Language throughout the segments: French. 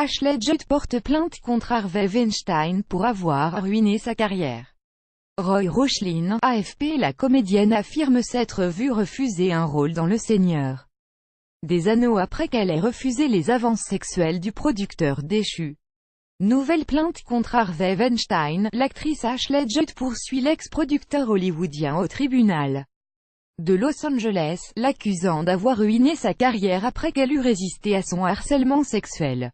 Ashley Judd porte plainte contre Harvey Weinstein pour avoir ruiné sa carrière. Roy Rochlin, AFP. La comédienne affirme s'être vue refuser un rôle dans Le Seigneur des Anneaux après qu'elle ait refusé les avances sexuelles du producteur déchu. Nouvelle plainte contre Harvey Weinstein. L'actrice Ashley Judd poursuit l'ex-producteur hollywoodien au tribunal de Los Angeles, l'accusant d'avoir ruiné sa carrière après qu'elle eut résisté à son harcèlement sexuel.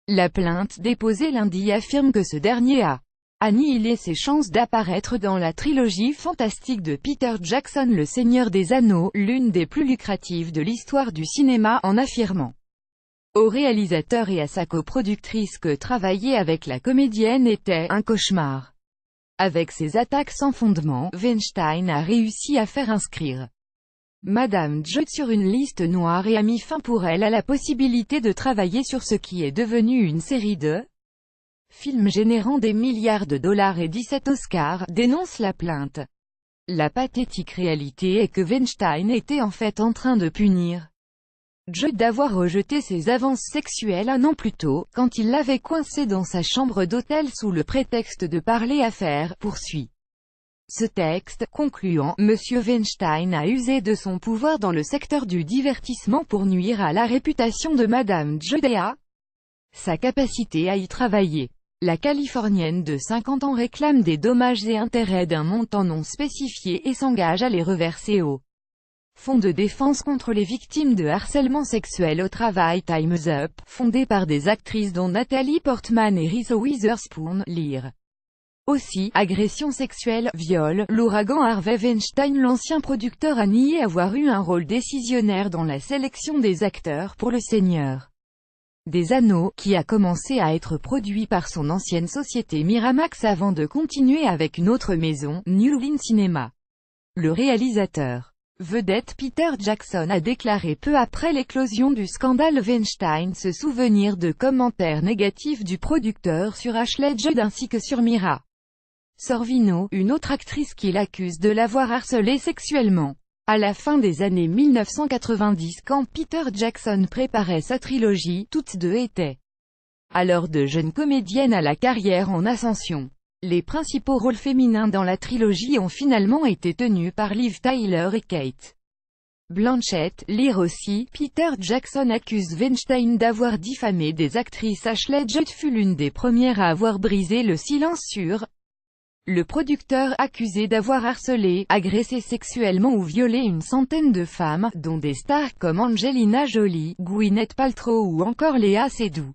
La plainte déposée lundi affirme que ce dernier a annihilé ses chances d'apparaître dans la trilogie fantastique de Peter Jackson Le Seigneur des Anneaux, l'une des plus lucratives de l'histoire du cinéma, en affirmant au réalisateur et à sa coproductrice que travailler avec la comédienne était un cauchemar. Avec ses attaques sans fondement, Weinstein a réussi à faire inscrire Madame Judd sur une liste noire et a mis fin pour elle à la possibilité de travailler sur ce qui est devenu une série de films générant des milliards de dollars et 17 Oscars, dénonce la plainte. La pathétique réalité est que Weinstein était en fait en train de punir Judd d'avoir rejeté ses avances sexuelles un an plus tôt, quand il l'avait coincée dans sa chambre d'hôtel sous le prétexte de parler affaires, poursuit ce texte, concluant, Monsieur Weinstein a usé de son pouvoir dans le secteur du divertissement pour nuire à la réputation de Madame Judd et à sa capacité à y travailler. La Californienne de 50 ans réclame des dommages et intérêts d'un montant non spécifié et s'engage à les reverser au Fonds de défense contre les victimes de harcèlement sexuel au travail Time's Up, fondé par des actrices dont Natalie Portman et Reese Witherspoon. Lire aussi, agression sexuelle, viol. L'ouragan Harvey Weinstein. L'ancien producteur a nié avoir eu un rôle décisionnaire dans la sélection des acteurs pour Le Seigneur des Anneaux, qui a commencé à être produit par son ancienne société Miramax avant de continuer avec une autre maison, New Line Cinema. Le réalisateur vedette Peter Jackson a déclaré peu après l'éclosion du scandale Weinstein se souvenir de commentaires négatifs du producteur sur Ashley Judd ainsi que sur Mira Sorvino, une autre actrice qui l'accuse de l'avoir harcelée sexuellement. À la fin des années 1990, quand Peter Jackson préparait sa trilogie, toutes deux étaient alors de jeunes comédiennes à la carrière en ascension. Les principaux rôles féminins dans la trilogie ont finalement été tenus par Liv Tyler et Kate Blanchett. Lire aussi, Peter Jackson accuse Weinstein d'avoir diffamé des actrices. Ashley Judd fut l'une des premières à avoir brisé le silence sur le producteur, accusé d'avoir harcelé, agressé sexuellement ou violé une centaine de femmes, dont des stars comme Angelina Jolie, Gwyneth Paltrow ou encore Léa Seydoux.